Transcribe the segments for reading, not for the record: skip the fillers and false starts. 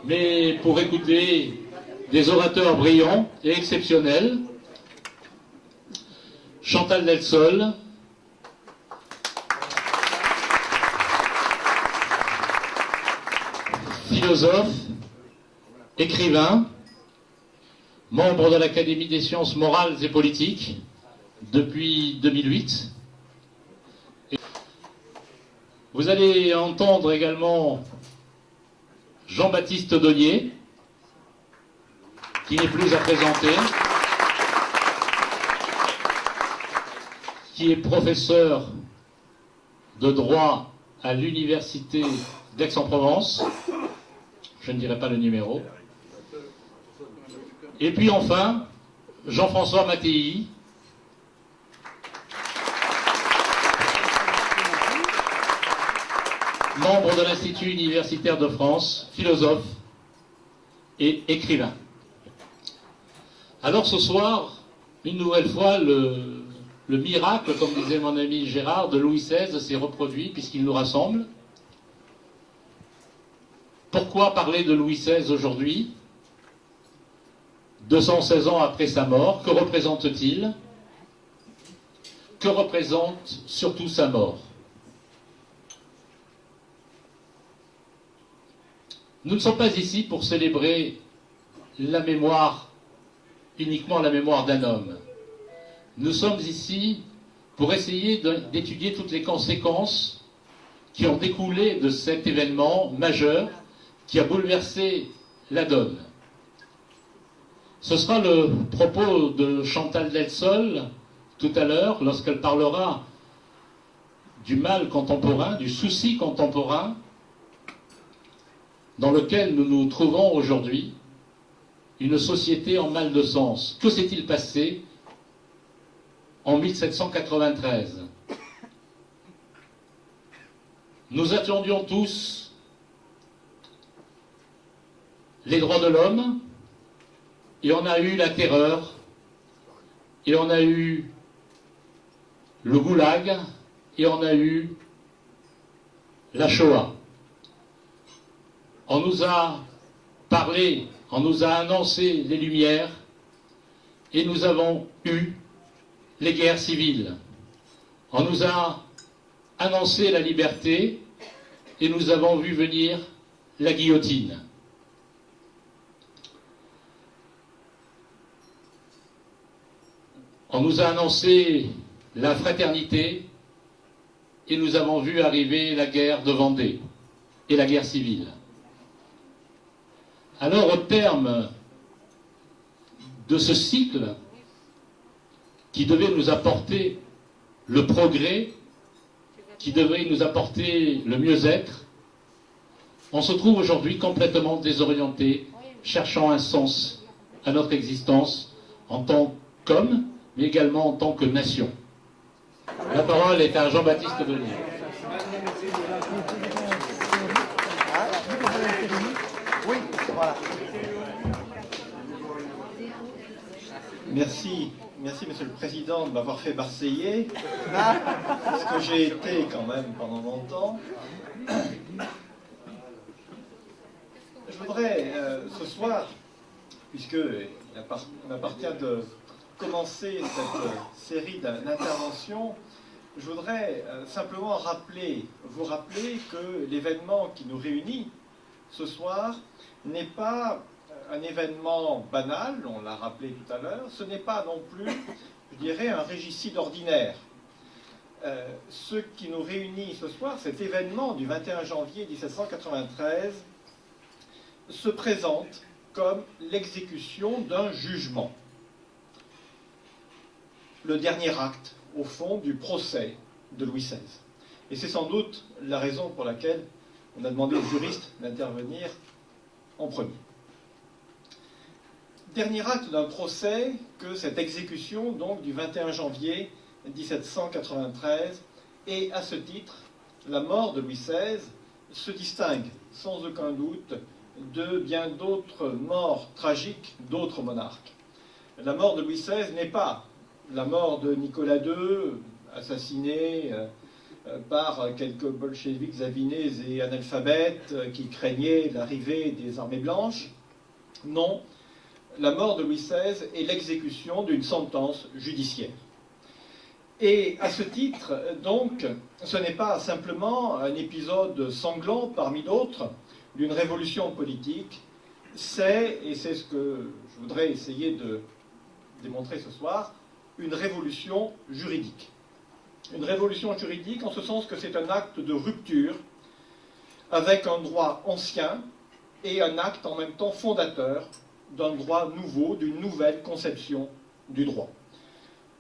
mais pour écouter des orateurs brillants et exceptionnels. Chantal Delsol, philosophe, écrivain, membre de l'Académie des sciences morales et politiques depuis 2008. Vous allez entendre également Jean-Baptiste Donnier, qui n'est plus à présenter, qui est professeur de droit à l'université d'Aix-en-Provence. Je ne dirai pas le numéro. Et puis enfin, Jean-François Mattei, membre de l'Institut universitaire de France, philosophe et écrivain. Alors ce soir, une nouvelle fois, le miracle, comme disait mon ami Gérard, de Louis XVI s'est reproduit puisqu'il nous rassemble. Pourquoi parler de Louis XVI aujourd'hui, 216 ans après sa mort? Que représente-t-il? Que représente surtout sa mort? Nous ne sommes pas ici pour célébrer la mémoire, uniquement la mémoire d'un homme. Nous sommes ici pour essayer d'étudier toutes les conséquences qui ont découlé de cet événement majeur qui a bouleversé la donne. Ce sera le propos de Chantal Delsol tout à l'heure, lorsqu'elle parlera du mal contemporain, du souci contemporain dans lequel nous nous trouvons aujourd'hui, une société en mal de sens. Que s'est-il passé en 1793? Nous attendions tous les droits de l'homme, et on a eu la terreur, et on a eu le goulag, et on a eu la Shoah. On nous a parlé, on nous a annoncé les Lumières, et nous avons eu les guerres civiles. On nous a annoncé la liberté, et nous avons vu venir la guillotine. On nous a annoncé la fraternité, et nous avons vu arriver la guerre de Vendée et la guerre civile. Alors, au terme de ce cycle qui devait nous apporter le progrès, qui devait nous apporter le mieux-être, on se trouve aujourd'hui complètement désorienté, cherchant un sens à notre existence en tant qu'homme, mais également en tant que nation. La parole est à Jean-Baptiste Donnier. Oui, voilà. Merci Monsieur le Président de m'avoir fait marseillais, parce que j'ai été quand même pendant longtemps. Je voudrais ce soir, puisqu'il m'appartient de commencer cette série d'interventions, je voudrais simplement vous rappeler que l'événement qui nous réunit ce soir n'est pas un événement banal, on l'a rappelé tout à l'heure, ce n'est pas non plus, je dirais, un régicide ordinaire. Ce qui nous réunit ce soir, cet événement du 21 janvier 1793, se présente comme l'exécution d'un jugement. Le dernier acte, au fond, du procès de Louis XVI. Et c'est sans doute la raison pour laquelle on a demandé aux juristes d'intervenir en premier. Dernier acte d'un procès que cette exécution, donc, du 21 janvier 1793, et à ce titre, la mort de Louis XVI se distingue sans aucun doute de bien d'autres morts tragiques d'autres monarques. La mort de Louis XVI n'est pas la mort de Nicolas II, assassiné par quelques bolcheviks avinés et analphabètes qui craignaient l'arrivée des armées blanches. Non, la mort de Louis XVI est l'exécution d'une sentence judiciaire. Et à ce titre, donc, ce n'est pas simplement un épisode sanglant parmi d'autres d'une révolution politique, c'est, et c'est ce que je voudrais essayer de démontrer ce soir, une révolution juridique. Une révolution juridique en ce sens que c'est un acte de rupture avec un droit ancien et un acte en même temps fondateur d'un droit nouveau, d'une nouvelle conception du droit.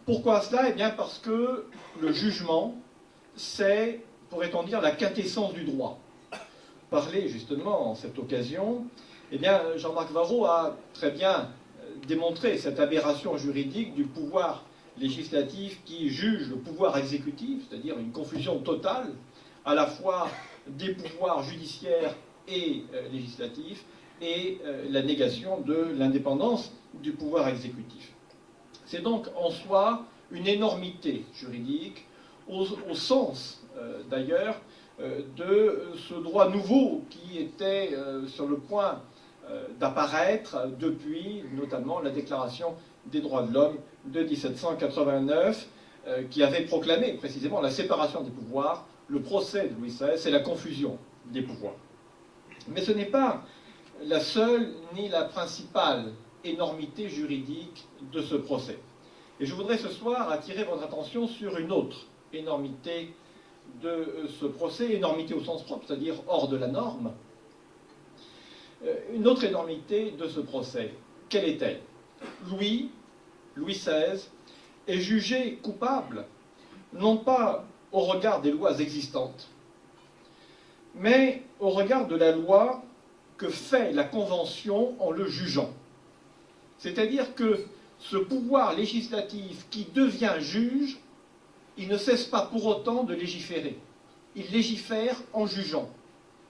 Pourquoi cela? Eh bien parce que le jugement, c'est, pourrait-on dire, la quintessence du droit. Parler justement en cette occasion, eh bien Jean-Marc Varro a très bien démontré cette aberration juridique du pouvoir législatif qui juge le pouvoir exécutif, c'est-à-dire une confusion totale à la fois des pouvoirs judiciaires et législatifs, et la négation de l'indépendance du pouvoir exécutif. C'est donc en soi une énormité juridique, au sens d'ailleurs de ce droit nouveau qui était sur le point d'apparaître depuis notamment la Déclaration des droits de l'homme de 1789, qui avait proclamé précisément la séparation des pouvoirs, le procès de Louis XVI, c'est la confusion des pouvoirs. Mais ce n'est pas la seule ni la principale énormité juridique de ce procès. Et je voudrais ce soir attirer votre attention sur une autre énormité de ce procès, énormité au sens propre, c'est-à-dire hors de la norme. Une autre énormité de ce procès, quelle est-elle? Louis XVI, est jugé coupable, non pas au regard des lois existantes, mais au regard de la loi que fait la Convention en le jugeant. C'est-à-dire que ce pouvoir législatif qui devient juge, il ne cesse pas pour autant de légiférer. Il légifère en jugeant.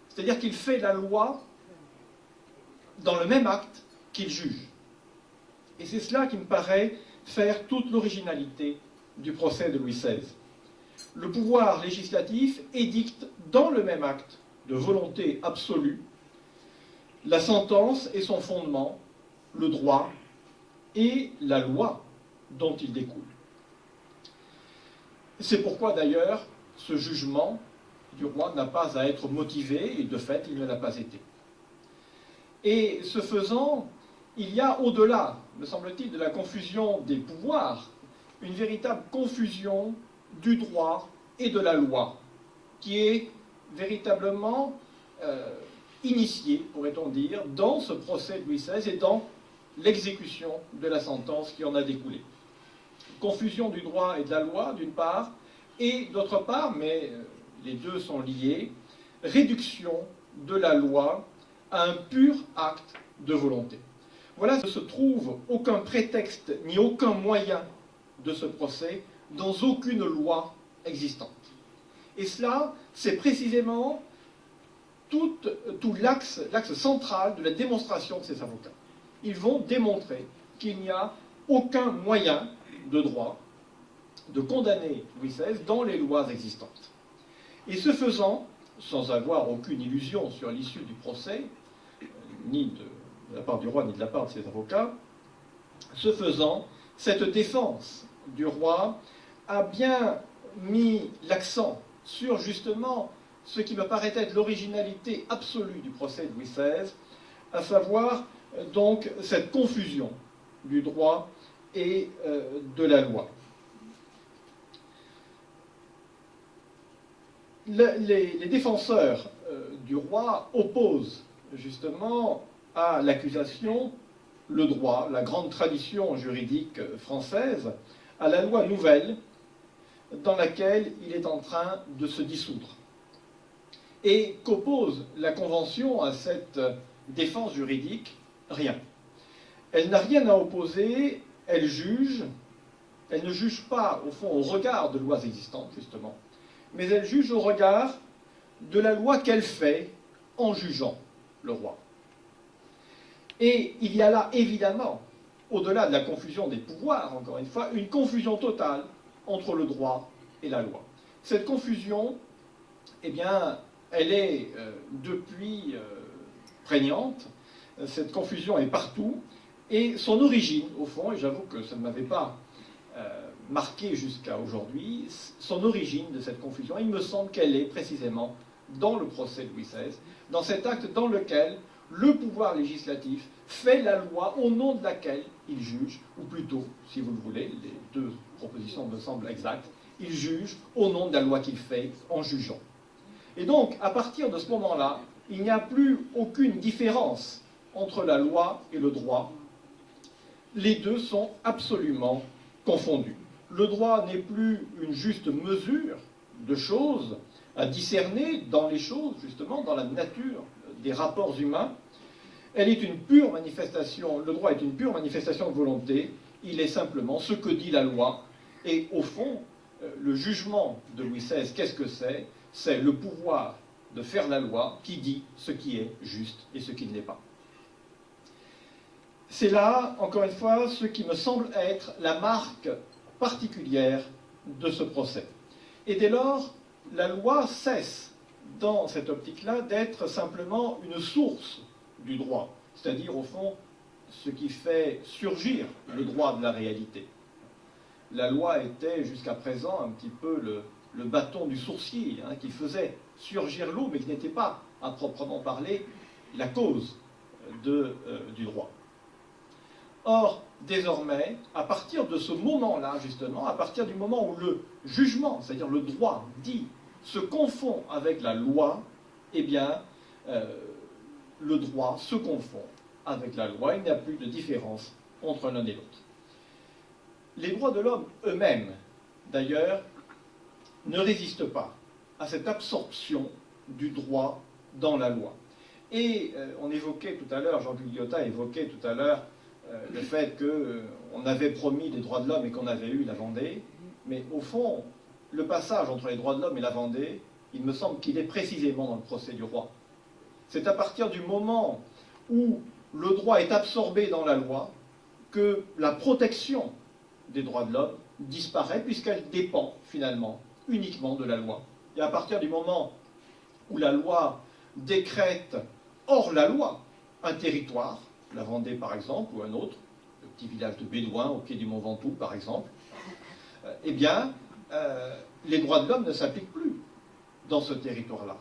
C'est-à-dire qu'il fait la loi dans le même acte qu'il juge. Et c'est cela qui me paraît faire toute l'originalité du procès de Louis XVI. Le pouvoir législatif édicte dans le même acte de volonté absolue la sentence et son fondement, le droit et la loi dont il découle. C'est pourquoi d'ailleurs ce jugement du roi n'a pas à être motivé, et de fait il ne l'a pas été. Et ce faisant, il y a au-delà, me semble-t-il, de la confusion des pouvoirs, une véritable confusion du droit et de la loi, qui est véritablement initiée, pourrait-on dire, dans ce procès de Louis XVI et dans l'exécution de la sentence qui en a découlé. Confusion du droit et de la loi, d'une part, et d'autre part, mais les deux sont liés, réduction de la loi à un pur acte de volonté. Voilà, ne se trouve aucun prétexte ni aucun moyen de ce procès dans aucune loi existante. Et cela, c'est précisément tout l'axe central de la démonstration de ces avocats. Ils vont démontrer qu'il n'y a aucun moyen de droit de condamner Louis XVI dans les lois existantes. Et ce faisant, sans avoir aucune illusion sur l'issue du procès, ni de la part du roi ni de la part de ses avocats, ce faisant, cette défense du roi a bien mis l'accent sur justement ce qui me paraît être l'originalité absolue du procès de Louis XVI, à savoir donc cette confusion du droit et de la loi. Les défenseurs du roi opposent justement à l'accusation le droit, la grande tradition juridique française, à la loi nouvelle dans laquelle il est en train de se dissoudre. Et qu'oppose la Convention à cette défense juridique? Rien. Elle n'a rien à opposer, elle ne juge pas au fond au regard de lois existantes justement, mais elle juge au regard de la loi qu'elle fait en jugeant le roi. Et il y a là évidemment, au-delà de la confusion des pouvoirs, encore une fois, une confusion totale entre le droit et la loi. Cette confusion, eh bien, elle est depuis prégnante, cette confusion est partout, et son origine, au fond, et j'avoue que ça ne m'avait pas marqué jusqu'à aujourd'hui, son origine de cette confusion, il me semble qu'elle est précisément dans le procès de Louis XVI, dans cet acte dans lequel le pouvoir législatif fait la loi au nom de laquelle il juge, ou plutôt, si vous le voulez, les deux propositions me semblent exactes, il juge au nom de la loi qu'il fait en jugeant. Et donc, à partir de ce moment-là, il n'y a plus aucune différence entre la loi et le droit. Les deux sont absolument confondus. Le droit n'est plus une juste mesure de choses à discerner dans les choses, justement, dans la nature des rapports humains. Elle est une pure manifestation, le droit est une pure manifestation de volonté, il est simplement ce que dit la loi. Et au fond, le jugement de Louis XVI, qu'est-ce que c'est? C'est le pouvoir de faire la loi qui dit ce qui est juste et ce qui ne l'est pas. C'est là, encore une fois, ce qui me semble être la marque particulière de ce procès. Et dès lors, la loi cesse, dans cette optique-là, d'être simplement une source du droit, c'est-à-dire, au fond, ce qui fait surgir le droit de la réalité. La loi était, jusqu'à présent, un petit peu le bâton du sourcier, hein, qui faisait surgir l'eau, mais qui n'était pas, à proprement parler, la cause du droit. Or, désormais, à partir de ce moment-là, justement, à partir du moment où le jugement, c'est-à-dire le droit dit, se confond avec la loi, eh bien, le droit se confond avec la loi. Il n'y a plus de différence entre l'un et l'autre. Les droits de l'homme eux-mêmes, d'ailleurs, ne résistent pas à cette absorption du droit dans la loi. Et on évoquait tout à l'heure, Jean Guillotin évoquait tout à l'heure le fait qu'on avait promis les droits de l'homme et qu'on avait eu la Vendée, mais au fond, le passage entre les droits de l'homme et la Vendée, il me semble qu'il est précisément dans le procès du roi. C'est à partir du moment où le droit est absorbé dans la loi que la protection des droits de l'homme disparaît puisqu'elle dépend finalement uniquement de la loi. Et à partir du moment où la loi décrète hors la loi un territoire, la Vendée par exemple, ou un autre, le petit village de Bédouin au pied du mont Ventoux par exemple, eh bien, les droits de l'homme ne s'appliquent plus dans ce territoire-là.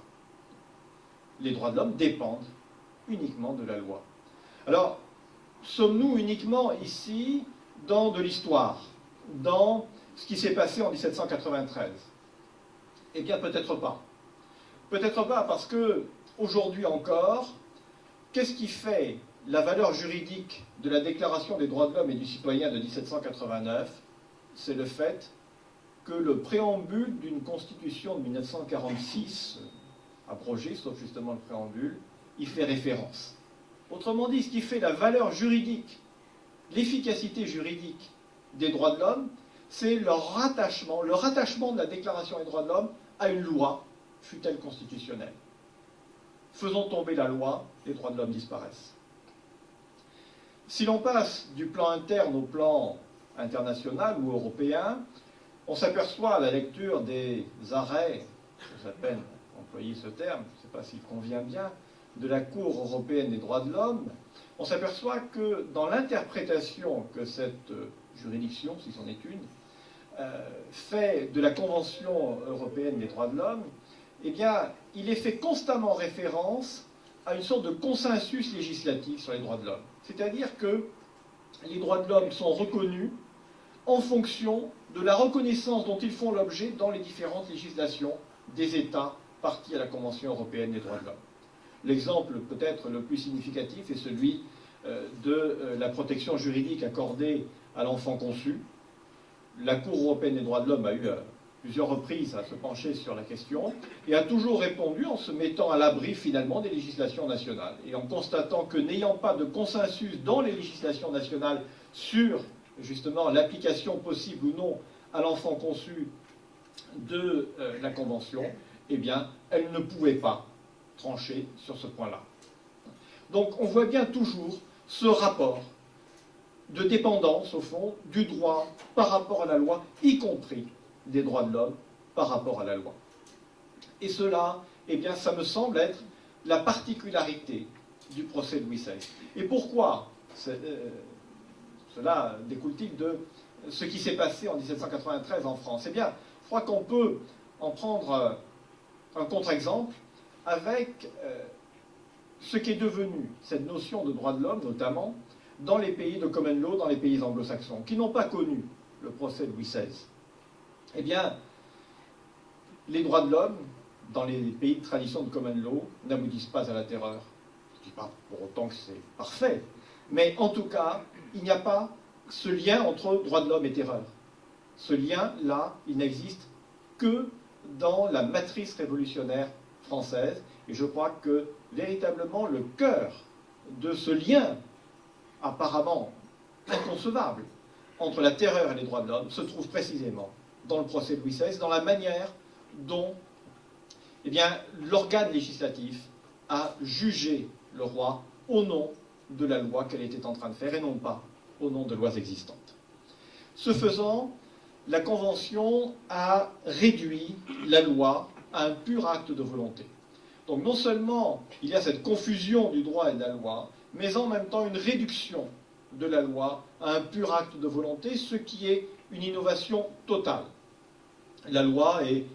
Les droits de l'homme dépendent uniquement de la loi. Alors, sommes-nous uniquement ici dans de l'histoire, dans ce qui s'est passé en 1793? Eh bien, peut-être pas. Peut-être pas parce que, aujourd'hui encore, qu'est-ce qui fait la valeur juridique de la Déclaration des droits de l'homme et du citoyen de 1789? C'est le fait que le préambule d'une constitution de 1946, abrogée, sauf justement le préambule, y fait référence. Autrement dit, ce qui fait la valeur juridique, l'efficacité juridique des droits de l'homme, c'est le rattachement de la Déclaration des droits de l'homme à une loi, fût-elle constitutionnelle. Faisons tomber la loi, les droits de l'homme disparaissent. Si l'on passe du plan interne au plan international ou européen, on s'aperçoit à la lecture des arrêts, je peine employer ce terme, je ne sais pas s'il convient bien, de la Cour européenne des droits de l'homme, on s'aperçoit que dans l'interprétation que cette juridiction, si c'en est une, fait de la Convention européenne des droits de l'homme, eh bien, il est fait constamment référence à une sorte de consensus législatif sur les droits de l'homme. C'est-à-dire que les droits de l'homme sont reconnus en fonction de la reconnaissance dont ils font l'objet dans les différentes législations des États partis à la Convention européenne des droits de l'homme. L'exemple peut-être le plus significatif est celui de la protection juridique accordée à l'enfant conçu. La Cour européenne des droits de l'homme a eu plusieurs reprises à se pencher sur la question et a toujours répondu en se mettant à l'abri finalement des législations nationales et en constatant que n'ayant pas de consensus dans les législations nationales sur justement l'application possible ou non à l'enfant conçu de la Convention, eh bien, elle ne pouvait pas trancher sur ce point-là. Donc on voit bien toujours ce rapport de dépendance, au fond, du droit par rapport à la loi, y compris des droits de l'homme, par rapport à la loi. Et cela, eh bien, ça me semble être la particularité du procès de Louis XVI. Et pourquoi cela découle-t-il de ce qui s'est passé en 1793 en France? Eh bien, je crois qu'on peut en prendre un contre-exemple avec ce qui est devenu cette notion de droit de l'homme, notamment dans les pays de common law, dans les pays anglo-saxons, qui n'ont pas connu le procès de Louis XVI. Eh bien, les droits de l'homme, dans les pays de tradition de common law, n'aboutissent pas à la terreur. Je ne dis pas pour autant que c'est parfait, mais en tout cas, il n'y a pas ce lien entre droits de l'homme et terreur. Ce lien-là, il n'existe que dans la matrice révolutionnaire française, et je crois que véritablement le cœur de ce lien apparemment inconcevable entre la terreur et les droits de l'homme se trouve précisément dans le procès de Louis XVI, dans la manière dont eh bien, l'organe législatif a jugé le roi au nom de la loi qu'elle était en train de faire et non pas au nom de lois existantes. Ce faisant, la Convention a réduit la loi à un pur acte de volonté. Donc non seulement il y a cette confusion du droit et de la loi, mais en même temps une réduction de la loi à un pur acte de volonté, ce qui est une innovation totale. La loi est,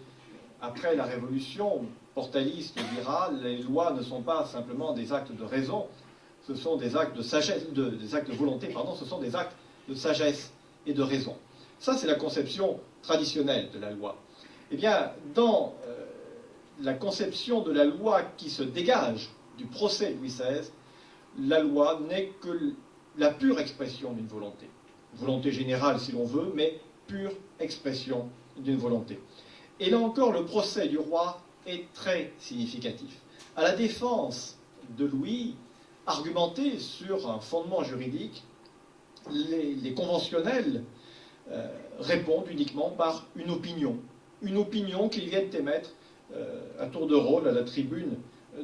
après la Révolution, Portaliste dira, les lois ne sont pas simplement des actes de raison, ce sont des actes de sagesse, des actes de volonté, pardon, ce sont des actes de sagesse et de raison. Ça, c'est la conception traditionnelle de la loi. Eh bien, dans la conception de la loi qui se dégage du procès de Louis XVI, la loi n'est que la pure expression d'une volonté. Volonté générale, si l'on veut, mais pure expression d'une volonté. Et là encore, le procès du roi est très significatif. À la défense de Louis, argumentée sur un fondement juridique, les conventionnels répondent uniquement par une opinion qu'ils viennent émettre à tour de rôle à la tribune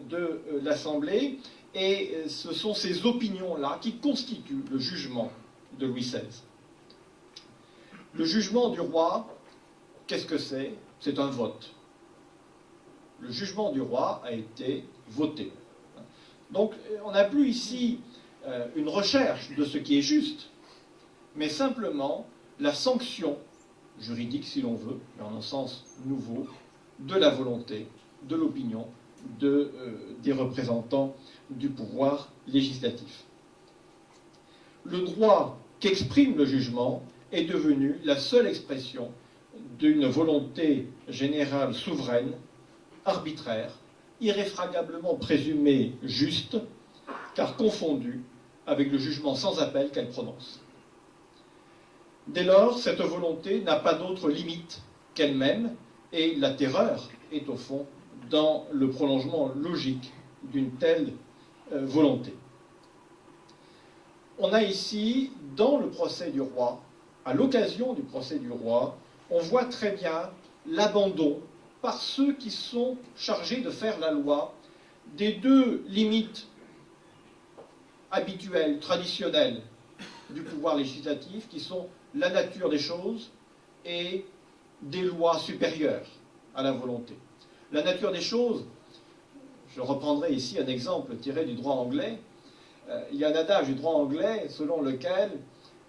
de l'Assemblée, et ce sont ces opinions-là qui constituent le jugement de Louis XVI. Le jugement du roi, qu'est-ce que c'est? C'est un vote. Le jugement du roi a été voté. Donc on n'a plus ici une recherche de ce qui est juste, mais simplement la sanction juridique, si l'on veut, mais en un sens nouveau, de la volonté, de l'opinion, des représentants du pouvoir législatif. Le droit qu'exprime le jugement est devenu la seule expression d'une volonté générale souveraine, arbitraire, irréfragablement présumée juste, car confondue avec le jugement sans appel qu'elle prononce. Dès lors, cette volonté n'a pas d'autre limite qu'elle-même, et la terreur est au fond dans le prolongement logique d'une telle volonté. On a ici, dans le procès du roi, à l'occasion du procès du roi, on voit très bien l'abandon par ceux qui sont chargés de faire la loi des deux limites habituelles, traditionnelles du pouvoir législatif, qui sont la nature des choses et des lois supérieures à la volonté. La nature des choses, je reprendrai ici un exemple tiré du droit anglais. Il y a un adage du droit anglais selon lequel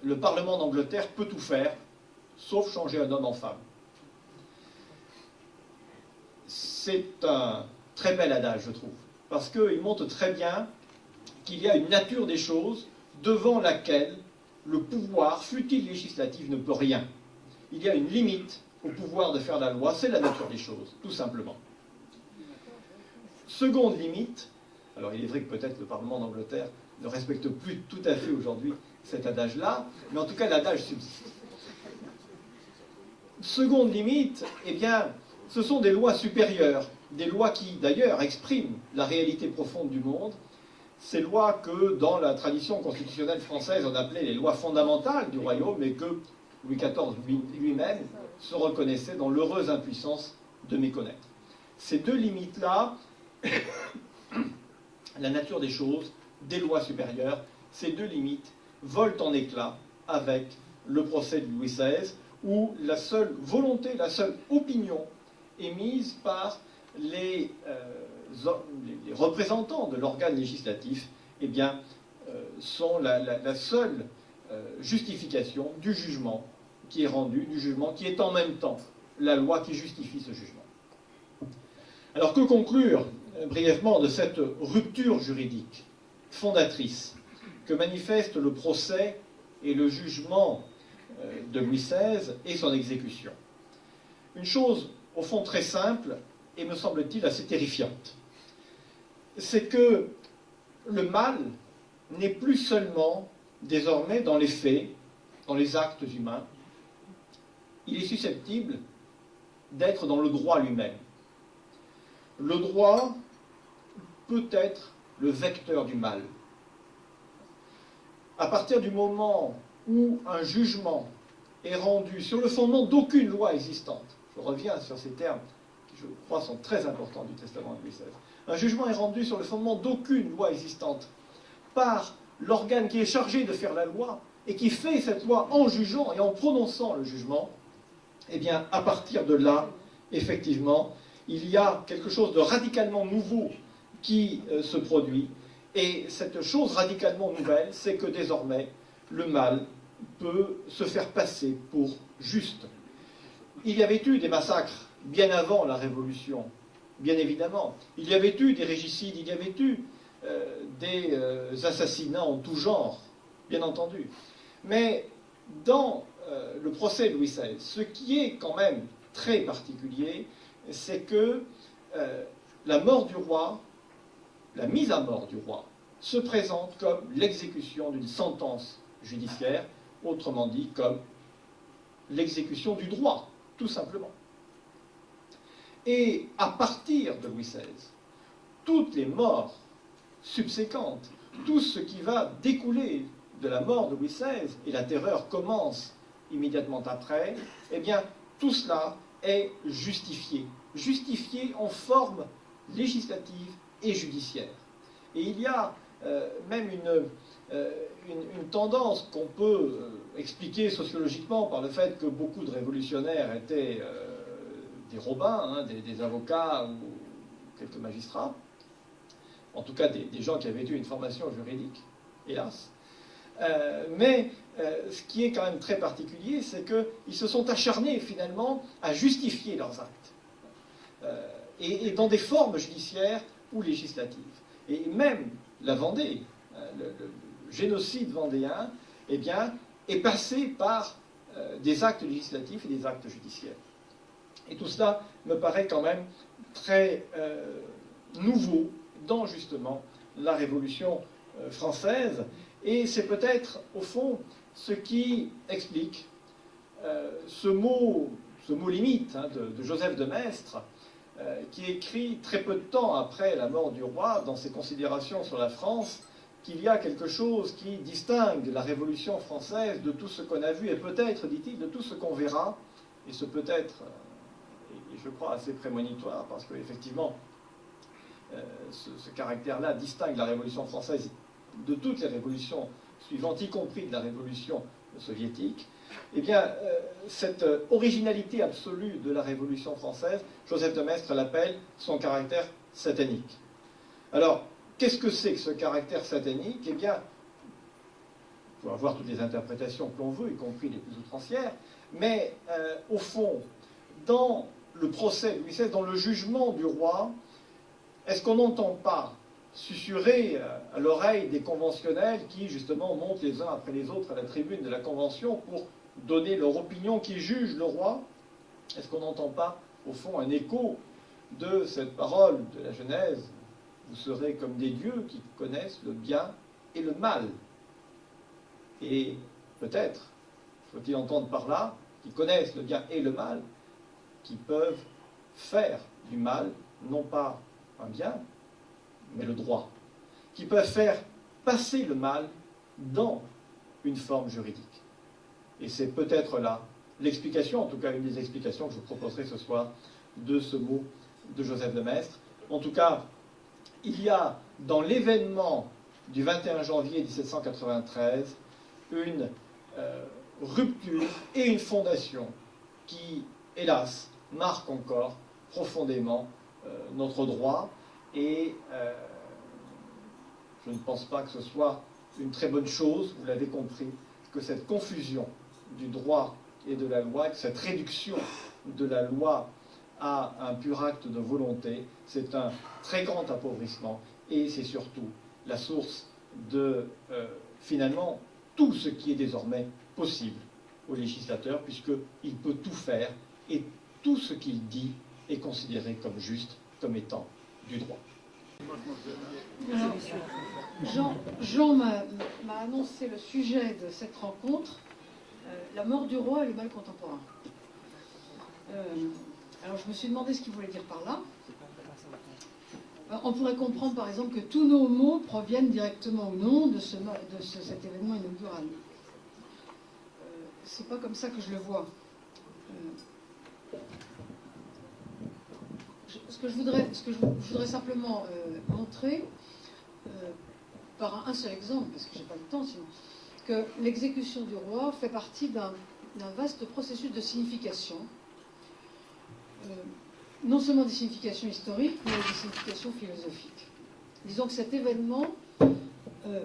le Parlement d'Angleterre peut tout faire, sauf changer un homme en femme. C'est un très bel adage, je trouve, parce qu'il montre très bien qu'il y a une nature des choses devant laquelle le pouvoir, fût-il législatif, ne peut rien. Il y a une limite au pouvoir de faire la loi, c'est la nature des choses, tout simplement. Seconde limite, alors il est vrai que peut-être le Parlement d'Angleterre ne respecte plus tout à fait aujourd'hui cet adage-là, mais en tout cas l'adage subsiste. Seconde limite, eh bien, ce sont des lois supérieures, des lois qui d'ailleurs expriment la réalité profonde du monde, ces lois que dans la tradition constitutionnelle française on appelait les lois fondamentales du royaume et que Louis XIV lui-même se reconnaissait dans l'heureuse impuissance de méconnaître. Ces deux limites-là, la nature des choses, des lois supérieures, ces deux limites volent en éclats avec le procès de Louis XVI, où la seule volonté, la seule opinion émises par les représentants de l'organe législatif, eh bien, sont la seule justification du jugement qui est rendu, du jugement qui est en même temps la loi qui justifie ce jugement. Alors que conclure brièvement de cette rupture juridique fondatrice que manifeste le procès et le jugement de Louis XVI et son exécution? Une chose au fond très simple et me semble-t-il assez terrifiante, c'est que le mal n'est plus seulement désormais dans les faits, dans les actes humains, il est susceptible d'être dans le droit lui-même. Le droit peut être le vecteur du mal. À partir du moment où un jugement est rendu sur le fondement d'aucune loi existante, je reviens sur ces termes qui, je crois, sont très importants du testament de Louis XVI, un jugement est rendu sur le fondement d'aucune loi existante par l'organe qui est chargé de faire la loi et qui fait cette loi en jugeant et en prononçant le jugement, eh bien, à partir de là, effectivement, il y a quelque chose de radicalement nouveau qui se produit. Et cette chose radicalement nouvelle, c'est que désormais, le mal peut se faire passer pour juste. Il y avait eu des massacres bien avant la Révolution, bien évidemment. Il y avait eu des régicides, il y avait eu des assassinats en tout genre, bien entendu. Mais dans le procès de Louis XVI, ce qui est quand même très particulier, c'est que la mort du roi, la mise à mort du roi, se présente comme l'exécution d'une sentence judiciaire, autrement dit comme l'exécution du droit, tout simplement. Et à partir de Louis XVI, toutes les morts subséquentes, tout ce qui va découler de la mort de Louis XVI, et la terreur commence immédiatement après, eh bien, tout cela est justifié. Justifié en forme législative et judiciaire. Et il y a même une tendance qu'on peut expliquer sociologiquement par le fait que beaucoup de révolutionnaires étaient des robins, des avocats ou quelques magistrats, en tout cas des gens qui avaient eu une formation juridique, hélas. Mais ce qui est quand même très particulier, c'est qu'ils se sont acharnés finalement à justifier leurs actes, et dans des formes judiciaires ou législatives. Et même la Vendée, le génocide vendéen, eh bien, est passé par des actes législatifs et des actes judiciaires. Et tout cela me paraît quand même très nouveau dans justement la Révolution française. Et c'est peut-être, au fond, ce qui explique ce mot limite de Joseph de Maistre, qui écrit très peu de temps après la mort du roi, dans ses considérations sur la France, qu'il y a quelque chose qui distingue la Révolution française de tout ce qu'on a vu, et peut-être, dit-il, de tout ce qu'on verra, et ce peut-être, et je crois assez prémonitoire, parce qu'effectivement, ce caractère-là distingue la Révolution française de toutes les révolutions suivantes, y compris de la Révolution soviétique. Eh bien, cette originalité absolue de la Révolution française, Joseph de Maistre l'appelle son caractère satanique. Alors, qu'est-ce que c'est que ce caractère satanique? Eh bien, on peut avoir toutes les interprétations que l'on veut, y compris les plus outrancières, mais au fond, dans le procès de Louis XVI, dans le jugement du roi, est-ce qu'on n'entend pas susurrer à l'oreille des conventionnels qui, justement, montent les uns après les autres à la tribune de la Convention pour donner leur opinion, qui juge le roi? Est-ce qu'on n'entend pas, au fond, un écho de cette parole de la Genèse? Vous serez comme des dieux qui connaissent le bien et le mal. Et peut-être, faut-il entendre par là, qui connaissent le bien et le mal, qui peuvent faire du mal, non pas un bien, mais le droit, qui peuvent faire passer le mal dans une forme juridique. Et c'est peut-être là l'explication, en tout cas une des explications que je vous proposerai ce soir, de ce mot de Joseph de Maistre. En tout cas, il y a dans l'événement du 21 janvier 1793 une rupture et une fondation qui, hélas, marque encore profondément notre droit, et je ne pense pas que ce soit une très bonne chose, vous l'avez compris, que cette confusion du droit et de la loi, que cette réduction de la loi à un pur acte de volonté, c'est un très grand appauvrissement, et c'est surtout la source de, finalement, tout ce qui est désormais possible au législateur, puisqu'il peut tout faire, et tout ce qu'il dit est considéré comme juste, comme étant du droit. Alors, Jean m'a annoncé le sujet de cette rencontre, la mort du roi et le mal contemporain. Alors je me suis demandé ce qu'il voulait dire par là. On pourrait comprendre par exemple que tous nos mots proviennent directement ou non de cet événement inaugural. C'est pas comme ça que je le vois. Ce que je voudrais simplement montrer, par un seul exemple, parce que j'ai pas le temps sinon, que l'exécution du roi fait partie d'un vaste processus de signification, non seulement des significations historiques, mais des significations philosophiques. Disons que cet événement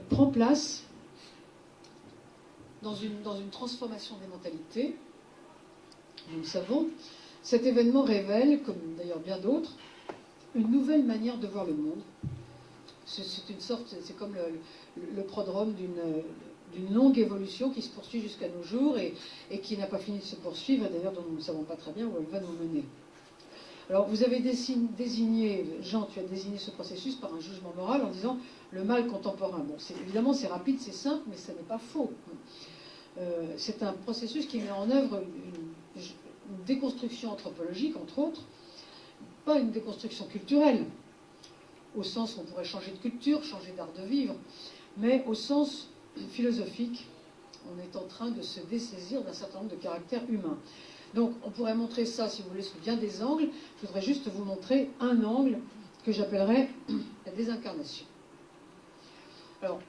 prend place dans une transformation des mentalités. Nous le savons. Cet événement révèle, comme d'ailleurs bien d'autres, une nouvelle manière de voir le monde. C'est comme le prodrome d'une longue évolution qui se poursuit jusqu'à nos jours et qui n'a pas fini de se poursuivre, d'ailleurs dont nous ne savons pas très bien où elle va nous mener. Alors vous avez désigné, Jean, tu as désigné ce processus par un jugement moral en disant le mal contemporain. Bon, évidemment c'est rapide, c'est simple, mais ça n'est pas faux. C'est un processus qui met en œuvre une déconstruction anthropologique, entre autres, pas une déconstruction culturelle, au sens où on pourrait changer de culture, changer d'art de vivre, mais au sens philosophique, on est en train de se dessaisir d'un certain nombre de caractères humains. Donc on pourrait montrer ça, si vous voulez, sous bien des angles. Je voudrais juste vous montrer un angle que j'appellerais la désincarnation. Alors,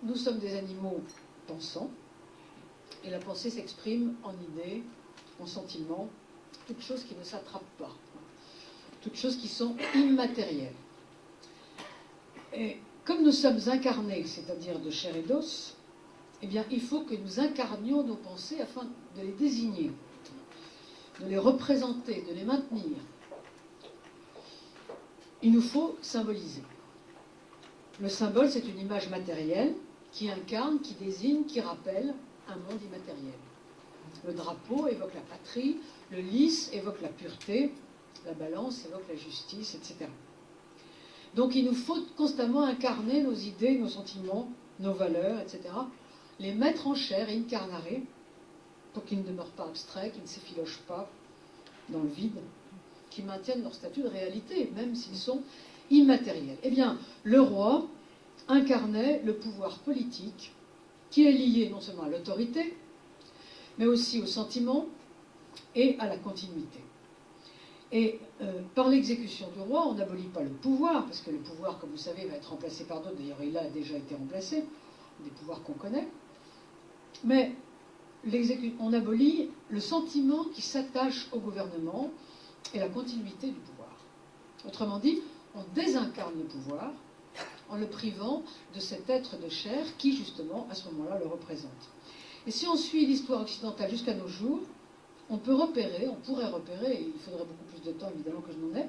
nous sommes des animaux pensants, et la pensée s'exprime en idées, en sentiments, toutes choses qui ne s'attrapent pas, toutes choses qui sont immatérielles. Et comme nous sommes incarnés, c'est-à-dire de chair et d'os, eh bien, il faut que nous incarnions nos pensées afin de les désigner, de les représenter, de les maintenir. Il nous faut symboliser. Le symbole, c'est une image matérielle qui incarne, qui désigne, qui rappelle un monde immatériel. Le drapeau évoque la patrie, le lys évoque la pureté, la balance évoque la justice, etc. Donc il nous faut constamment incarner nos idées, nos sentiments, nos valeurs, etc. Les mettre en chair, incarnare, pour qu'ils ne demeurent pas abstraits, qu'ils ne s'effilochent pas dans le vide, qu'ils maintiennent leur statut de réalité, même s'ils sont immatériels. Eh bien, le roi incarnait le pouvoir politique qui est lié non seulement à l'autorité, mais aussi au sentiment et à la continuité. Et par l'exécution du roi, on n'abolit pas le pouvoir, parce que le pouvoir, comme vous savez, va être remplacé par d'autres. D'ailleurs, il a déjà été remplacé, des pouvoirs qu'on connaît. Mais on abolit le sentiment qui s'attache au gouvernement et la continuité du pouvoir. Autrement dit, on désincarne le pouvoir en le privant de cet être de chair qui, justement, à ce moment-là, le représente. Et si on suit l'histoire occidentale jusqu'à nos jours, on pourrait repérer, et il faudrait beaucoup plus de temps évidemment que je n'en ai,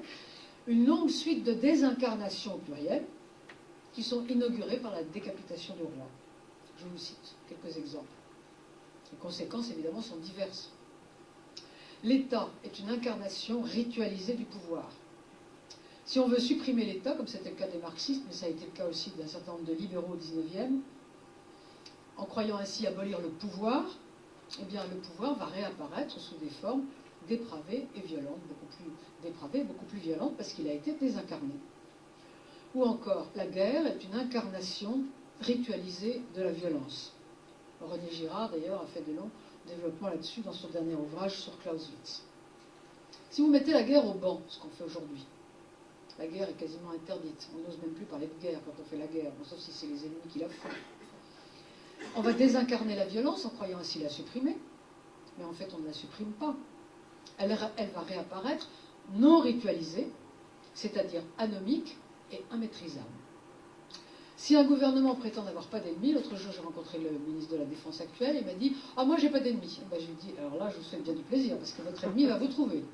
une longue suite de désincarnations au pluriel qui sont inaugurées par la décapitation du roi. Je vous cite quelques exemples. Les conséquences évidemment sont diverses. L'État est une incarnation ritualisée du pouvoir. Si on veut supprimer l'État, comme c'était le cas des marxistes, mais ça a été le cas aussi d'un certain nombre de libéraux au XIXe, en croyant ainsi abolir le pouvoir, eh bien le pouvoir va réapparaître sous des formes dépravées et violentes, beaucoup plus dépravées, beaucoup plus violentes, parce qu'il a été désincarné. Ou encore, la guerre est une incarnation ritualisée de la violence. René Girard, d'ailleurs, a fait de longs développements là-dessus dans son dernier ouvrage sur Clausewitz. Si vous mettez la guerre au banc, ce qu'on fait aujourd'hui, la guerre est quasiment interdite. On n'ose même plus parler de guerre quand on fait la guerre, sauf si c'est les ennemis qui la font. On va désincarner la violence en croyant ainsi la supprimer, mais en fait on ne la supprime pas. Elle va réapparaître non ritualisée, c'est-à-dire anomique et immaîtrisable. Si un gouvernement prétend n'avoir pas d'ennemis, l'autre jour j'ai rencontré le ministre de la Défense actuel, il m'a dit « Ah, moi j'ai pas d'ennemis ». Ben, je lui ai dit « Alors là, je vous souhaite bien du plaisir, parce que votre ennemi va vous trouver ».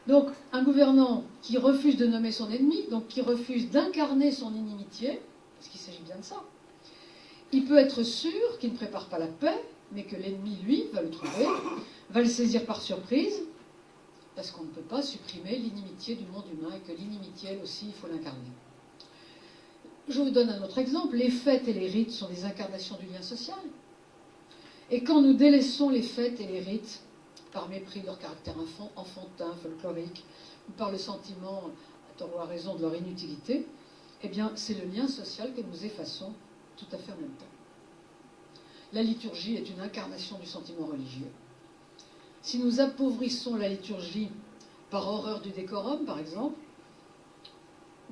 Donc, un gouvernant qui refuse de nommer son ennemi, donc qui refuse d'incarner son inimitié, parce qu'il s'agit bien de ça, il peut être sûr qu'il ne prépare pas la paix, mais que l'ennemi, lui, va le trouver, va le saisir par surprise, parce qu'on ne peut pas supprimer l'inimitié du monde humain, et que l'inimitié, elle aussi, il faut l'incarner. Je vous donne un autre exemple. Les fêtes et les rites sont des incarnations du lien social. Et quand nous délaissons les fêtes et les rites par mépris de leur caractère enfantin, folklorique, ou par le sentiment, à tort ou à raison, de leur inutilité, eh bien, c'est le lien social que nous effaçons tout à fait en même temps. La liturgie est une incarnation du sentiment religieux. Si nous appauvrissons la liturgie par horreur du décorum, par exemple,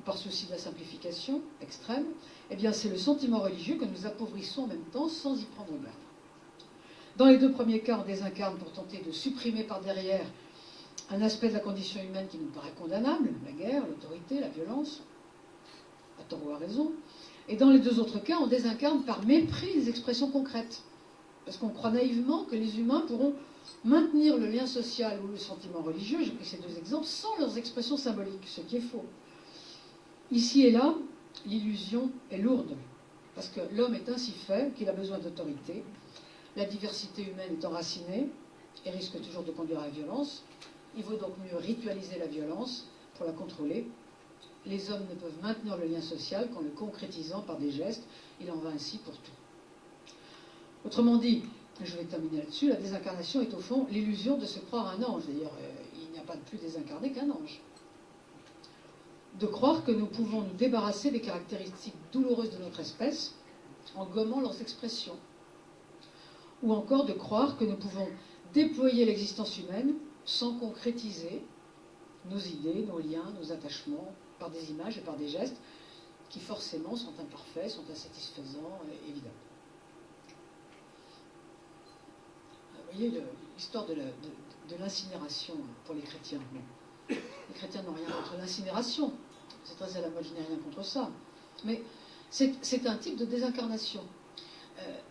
par souci de la simplification extrême, eh bien c'est le sentiment religieux que nous appauvrissons en même temps sans y prendre garde. Dans les deux premiers cas, on désincarne pour tenter de supprimer par derrière un aspect de la condition humaine qui nous paraît condamnable, la guerre, l'autorité, la violence, à tort ou à raison. Et dans les deux autres cas, on désincarne par mépris des expressions concrètes, parce qu'on croit naïvement que les humains pourront maintenir le lien social ou le sentiment religieux, j'ai pris ces deux exemples, sans leurs expressions symboliques, ce qui est faux. Ici et là, l'illusion est lourde, parce que l'homme est ainsi fait qu'il a besoin d'autorité. La diversité humaine est enracinée et risque toujours de conduire à la violence. Il vaut donc mieux ritualiser la violence pour la contrôler. Les hommes ne peuvent maintenir le lien social qu'en le concrétisant par des gestes. Il en va ainsi pour tout. Autrement dit, je vais terminer là-dessus, la désincarnation est au fond l'illusion de se croire un ange. D'ailleurs, il n'y a pas de plus désincarné qu'un ange. De croire que nous pouvons nous débarrasser des caractéristiques douloureuses de notre espèce en gommant leurs expressions. Ou encore de croire que nous pouvons déployer l'existence humaine sans concrétiser nos idées, nos liens, nos attachements, par des images et par des gestes qui forcément sont imparfaits, sont insatisfaisants, évidemment. Vous voyez l'histoire de l'incinération pour les chrétiens. Bon. Les chrétiens n'ont rien contre l'incinération. C'est très à la mode, je n'ai rien contre ça. Mais c'est un type de désincarnation.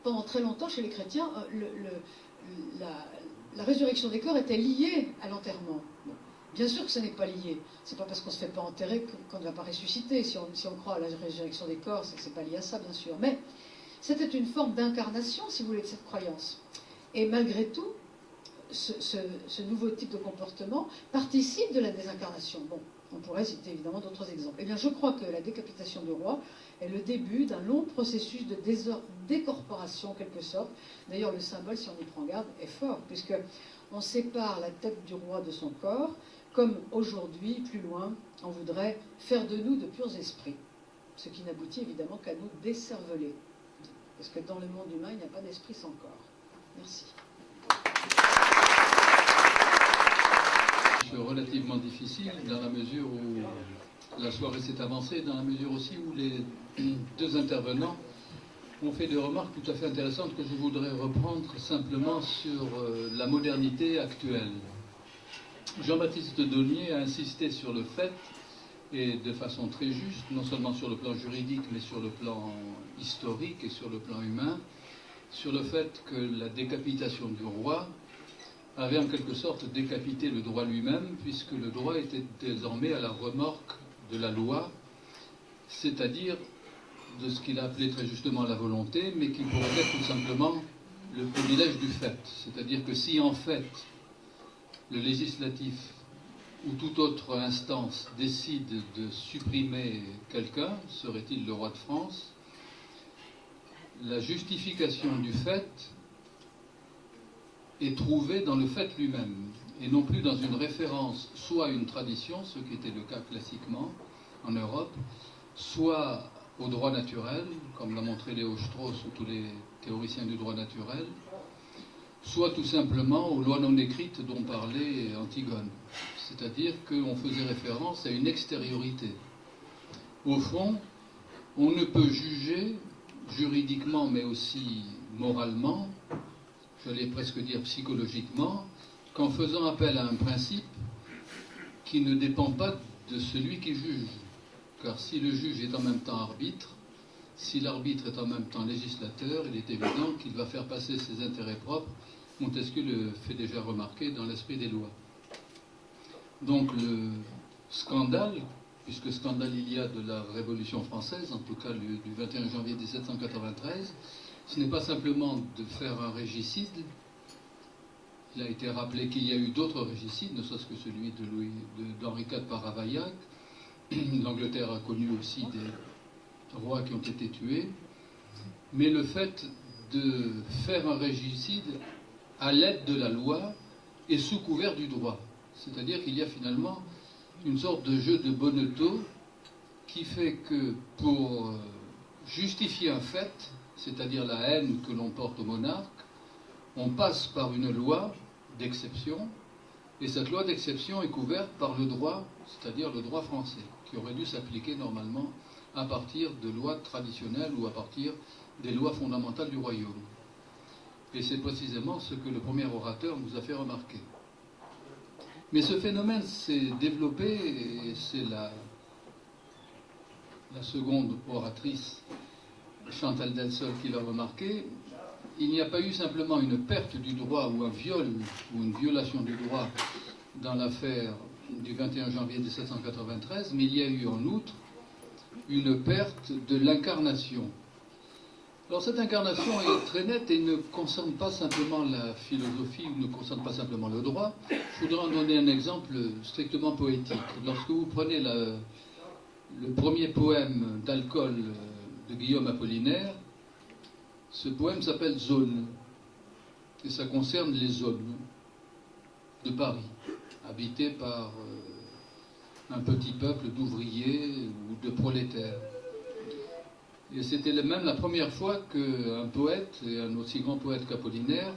Pendant très longtemps, chez les chrétiens, la résurrection des corps était liée à l'enterrement. Bon. Bien sûr que ce n'est pas lié. C'est pas parce qu'on ne se fait pas enterrer qu'on ne va pas ressusciter. Si on croit à la résurrection des corps, c'est que ce n'est pas lié à ça, bien sûr. Mais c'était une forme d'incarnation, si vous voulez, de cette croyance. Et malgré tout, ce nouveau type de comportement participe de la désincarnation. Bon, on pourrait citer évidemment d'autres exemples. Eh bien, je crois que la décapitation du roi est le début d'un long processus de décorporation, en quelque sorte. D'ailleurs, le symbole, si on y prend garde, est fort, puisqu'on sépare la tête du roi de son corps, comme aujourd'hui, plus loin, on voudrait faire de nous de purs esprits. Ce qui n'aboutit évidemment qu'à nous décerveler. Parce que dans le monde humain, il n'y a pas d'esprit sans corps. Merci. Relativement difficile dans la mesure où la soirée s'est avancée, dans la mesure aussi où les deux intervenants ont fait des remarques tout à fait intéressantes que je voudrais reprendre simplement sur la modernité actuelle. Jean-Baptiste Daulnier a insisté sur le fait, et de façon très juste, non seulement sur le plan juridique, mais sur le plan historique et sur le plan humain, sur le fait que la décapitation du roi avait en quelque sorte décapité le droit lui-même, puisque le droit était désormais à la remorque de la loi, c'est-à-dire de ce qu'il a appelé très justement la volonté, mais qui pourrait être tout simplement le privilège du fait. C'est-à-dire que si en fait le législatif ou toute autre instance décide de supprimer quelqu'un, serait-il le roi de France, la justification du fait est trouvée dans le fait lui-même, et non plus dans une référence soit à une tradition, ce qui était le cas classiquement en Europe, soit au droit naturel, comme l'a montré Léo Strauss ou tous les théoriciens du droit naturel, soit tout simplement aux lois non écrites dont parlait Antigone. C'est-à-dire qu'on faisait référence à une extériorité. Au fond, on ne peut juger juridiquement, mais aussi moralement, j'allais presque dire psychologiquement, qu'en faisant appel à un principe qui ne dépend pas de celui qui juge. Car si le juge est en même temps arbitre, si l'arbitre est en même temps législateur, il est évident qu'il va faire passer ses intérêts propres. Montesquieu le fait déjà remarquer dans l'esprit des lois. Donc le scandale, puisque scandale il y a de la Révolution française, en tout cas du 21 janvier 1793, ce n'est pas simplement de faire un régicide. Il a été rappelé qu'il y a eu d'autres régicides, ne serait-ce que celui d'Henri IV par Ravaillac. L'Angleterre a connu aussi des rois qui ont été tués. Mais le fait de faire un régicide à l'aide de la loi et sous couvert du droit. C'est-à-dire qu'il y a finalement une sorte de jeu de bonneteau qui fait que pour justifier un fait, c'est-à-dire la haine que l'on porte au monarque, on passe par une loi d'exception, et cette loi d'exception est couverte par le droit, c'est-à-dire le droit français, qui aurait dû s'appliquer normalement à partir de lois traditionnelles ou à partir des lois fondamentales du royaume. Et c'est précisément ce que le premier orateur nous a fait remarquer. Mais ce phénomène s'est développé, et c'est la seconde oratrice, Chantal Delsol, qui l'a remarqué. Il n'y a pas eu simplement une perte du droit ou un viol ou une violation du droit dans l'affaire du 21 janvier 1793, mais il y a eu en outre une perte de l'incarnation. Alors cette incarnation est très nette et ne concerne pas simplement la philosophie ou ne concerne pas simplement le droit. Je voudrais en donner un exemple strictement poétique. Lorsque vous prenez le premier poème d'alcool de Guillaume Apollinaire, ce poème s'appelle Zone, et ça concerne les zones de Paris, habitées par un petit peuple d'ouvriers ou de prolétaires. Et c'était même la première fois qu'un poète, et un aussi grand poète qu'Apollinaire,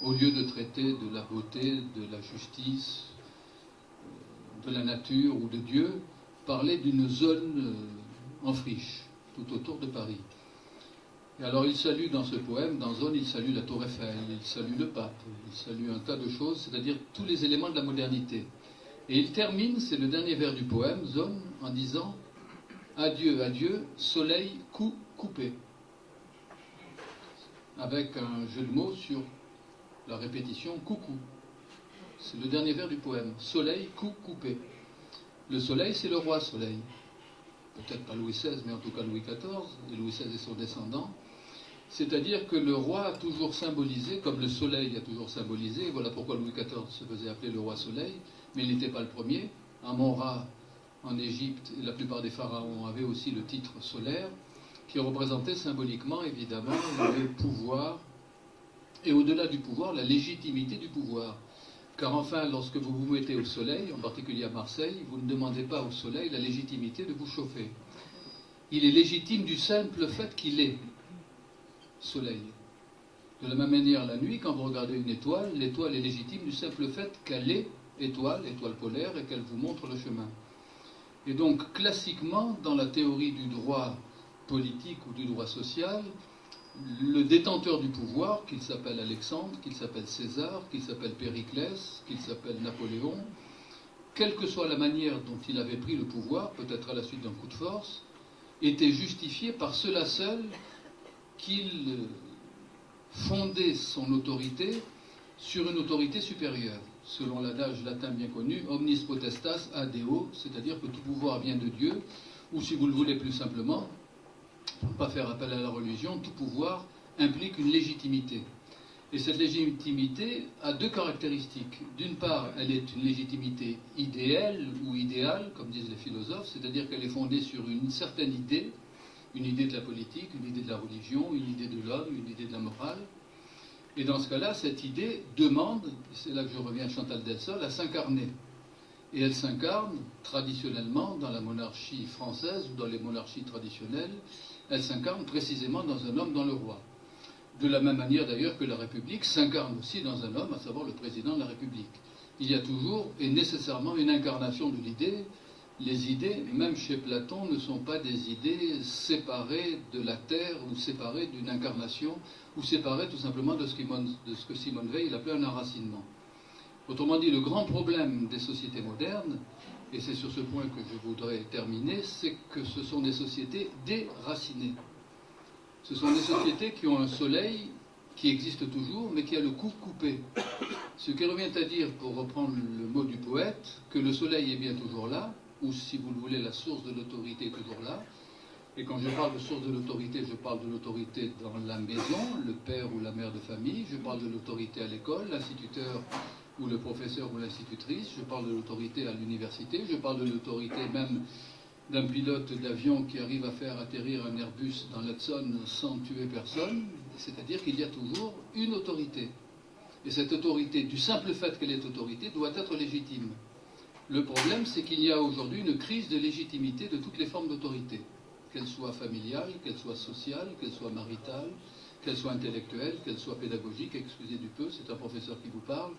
au lieu de traiter de la beauté, de la justice, de la nature ou de Dieu, parlait d'une zone en friche, tout autour de Paris. Et alors il salue dans ce poème, dans Zone, il salue la Tour Eiffel, il salue le pape, il salue un tas de choses, c'est-à-dire tous les éléments de la modernité. Et il termine, c'est le dernier vers du poème, Zone, en disant « Adieu, adieu, soleil coupé », avec un jeu de mots sur la répétition « coucou ». C'est le dernier vers du poème, soleil coupé. Le soleil, c'est le roi soleil. Peut-être pas Louis XVI, mais en tout cas Louis XIV, et Louis XVI est son descendant. C'est-à-dire que le roi a toujours symbolisé, comme le soleil a toujours symbolisé, et voilà pourquoi Louis XIV se faisait appeler le roi soleil, mais il n'était pas le premier. Amon-Ra, en Égypte, et la plupart des pharaons avaient aussi le titre solaire, qui représentait symboliquement, évidemment, le pouvoir, et au-delà du pouvoir, la légitimité du pouvoir. Car enfin, lorsque vous vous mettez au soleil, en particulier à Marseille, vous ne demandez pas au soleil la légitimité de vous chauffer. Il est légitime du simple fait qu'il est soleil. De la même manière, la nuit, quand vous regardez une étoile, l'étoile est légitime du simple fait qu'elle est étoile polaire, et qu'elle vous montre le chemin. Et donc, classiquement, dans la théorie du droit politique ou du droit social, le détenteur du pouvoir, qu'il s'appelle Alexandre, qu'il s'appelle César, qu'il s'appelle Périclès, qu'il s'appelle Napoléon, quelle que soit la manière dont il avait pris le pouvoir, peut-être à la suite d'un coup de force, était justifié par cela seul qu'il fondait son autorité sur une autorité supérieure. Selon l'adage latin bien connu, omnis potestas ad Deo, c'est-à-dire que tout pouvoir vient de Dieu, ou si vous le voulez plus simplement, pour ne pas faire appel à la religion, tout pouvoir implique une légitimité. Et cette légitimité a deux caractéristiques. D'une part, elle est une légitimité idéale ou idéale, comme disent les philosophes, c'est-à-dire qu'elle est fondée sur une certaine idée, une idée de la politique, une idée de la religion, une idée de l'homme, une idée de la morale. Et dans ce cas-là, cette idée demande, et c'est là que je reviens à Chantal Delsol, à s'incarner. Et elle s'incarne traditionnellement dans la monarchie française ou dans les monarchies traditionnelles, elle s'incarne précisément dans un homme, dans le roi. De la même manière d'ailleurs que la République s'incarne aussi dans un homme, à savoir le président de la République. Il y a toujours et nécessairement une incarnation de l'idée. Les idées, même chez Platon, ne sont pas des idées séparées de la terre ou séparées d'une incarnation ou séparées tout simplement de ce que Simone Veil appelait un enracinement. Autrement dit, le grand problème des sociétés modernes, et c'est sur ce point que je voudrais terminer, c'est que ce sont des sociétés déracinées. Ce sont des sociétés qui ont un soleil qui existe toujours, mais qui a le cou coupé. Ce qui revient à dire, pour reprendre le mot du poète, que le soleil est bien toujours là, ou si vous le voulez, la source de l'autorité est toujours là. Et quand je parle de source de l'autorité, je parle de l'autorité dans la maison, le père ou la mère de famille, je parle de l'autorité à l'école, l'instituteur ou le professeur ou l'institutrice, je parle de l'autorité à l'université, je parle de l'autorité même d'un pilote d'avion qui arrive à faire atterrir un Airbus dans l'Hudson sans tuer personne, c'est-à-dire qu'il y a toujours une autorité. Et cette autorité, du simple fait qu'elle est autorité, doit être légitime. Le problème, c'est qu'il y a aujourd'hui une crise de légitimité de toutes les formes d'autorité, qu'elles soient familiales, qu'elles soient sociales, qu'elles soient maritales, qu'elles soient intellectuelles, qu'elles soient pédagogiques, excusez du peu, c'est un professeur qui vous parle.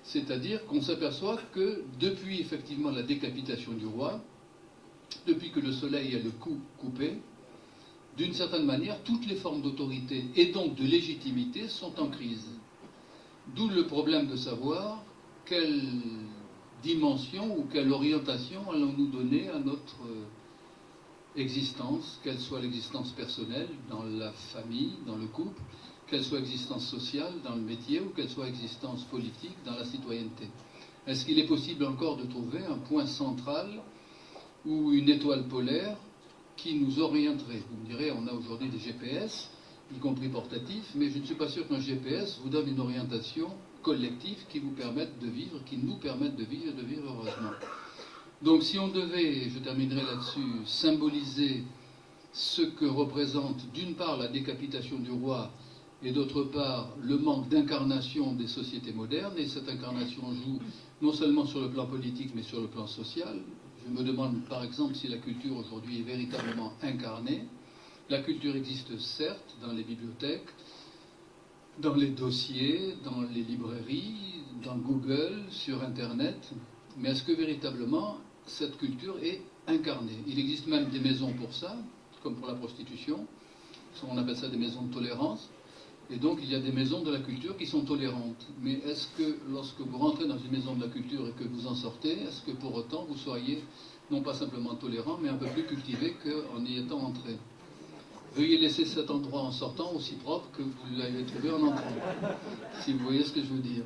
C'est-à-dire qu'on s'aperçoit que depuis effectivement la décapitation du roi, depuis que le soleil a le cou coupé, d'une certaine manière, toutes les formes d'autorité et donc de légitimité sont en crise. D'où le problème de savoir quelle dimension ou quelle orientation allons-nous donner à notre existence, qu'elle soit l'existence personnelle dans la famille, dans le couple, qu'elle soit existence sociale dans le métier ou qu'elle soit existence politique dans la citoyenneté. Est-ce qu'il est possible encore de trouver un point central ou une étoile polaire qui nous orienterait? Vous me direz, on a aujourd'hui des GPS, y compris portatifs, mais je ne suis pas sûr qu'un GPS vous donne une orientation collective qui vous permette de vivre, qui nous permette de vivre et de vivre heureusement. Donc si on devait, et je terminerai là-dessus, symboliser ce que représente d'une part la décapitation du roi et d'autre part le manque d'incarnation des sociétés modernes, et cette incarnation joue non seulement sur le plan politique mais sur le plan social. Je me demande par exemple si la culture aujourd'hui est véritablement incarnée. La culture existe certes dans les bibliothèques, dans les dossiers, dans les librairies, dans Google, sur Internet, mais est-ce que véritablement cette culture est incarnée? Il existe même des maisons pour ça, comme pour la prostitution, on appelle ça des maisons de tolérance, et donc il y a des maisons de la culture qui sont tolérantes. Mais est-ce que lorsque vous rentrez dans une maison de la culture et que vous en sortez, est-ce que pour autant vous soyez non pas simplement tolérant, mais un peu plus cultivé qu'en y étant entré? Veuillez laisser cet endroit en sortant aussi propre que vous l'avez trouvé en entrant, si vous voyez ce que je veux dire.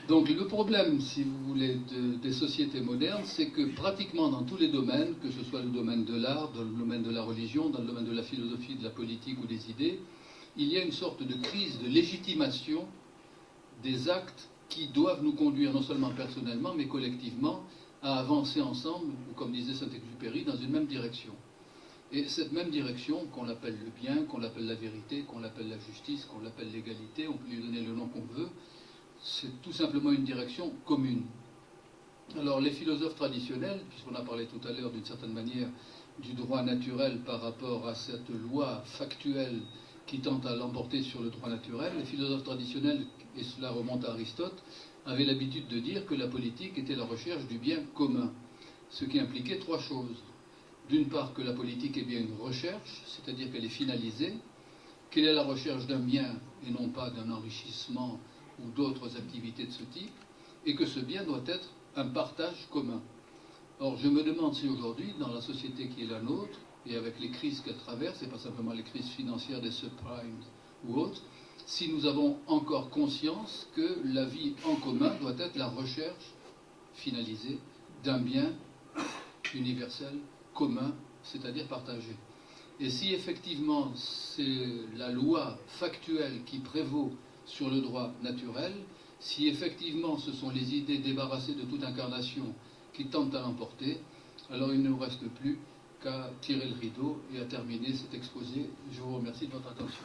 Donc le problème, si vous voulez, des sociétés modernes, c'est que pratiquement dans tous les domaines, que ce soit le domaine de l'art, dans le domaine de la religion, dans le domaine de la philosophie, de la politique ou des idées, il y a une sorte de crise de légitimation des actes qui doivent nous conduire non seulement personnellement, mais collectivement, à avancer ensemble, ou comme disait Saint-Exupéry, dans une même direction. Et cette même direction, qu'on l'appelle le bien, qu'on l'appelle la vérité, qu'on l'appelle la justice, qu'on l'appelle l'égalité, on peut lui donner le nom qu'on veut, c'est tout simplement une direction commune. Alors les philosophes traditionnels, puisqu'on a parlé tout à l'heure d'une certaine manière du droit naturel par rapport à cette loi factuelle qui tente à l'emporter sur le droit naturel, les philosophes traditionnels, et cela remonte à Aristote, avaient l'habitude de dire que la politique était la recherche du bien commun, ce qui impliquait trois choses. D'une part, que la politique est bien une recherche, c'est-à-dire qu'elle est finalisée, qu'elle est la recherche d'un bien et non pas d'un enrichissement ou d'autres activités de ce type, et que ce bien doit être un partage commun. Or, je me demande si aujourd'hui, dans la société qui est la nôtre, et avec les crises qu'elle traverse, et pas simplement les crises financières des subprimes ou autres, si nous avons encore conscience que la vie en commun doit être la recherche finalisée d'un bien universel, commun, c'est-à-dire partagé. Et si effectivement c'est la loi factuelle qui prévaut sur le droit naturel, si effectivement ce sont les idées débarrassées de toute incarnation qui tentent à l'emporter, alors il ne nous reste plus qu'à tirer le rideau et à terminer cet exposé. Je vous remercie de votre attention.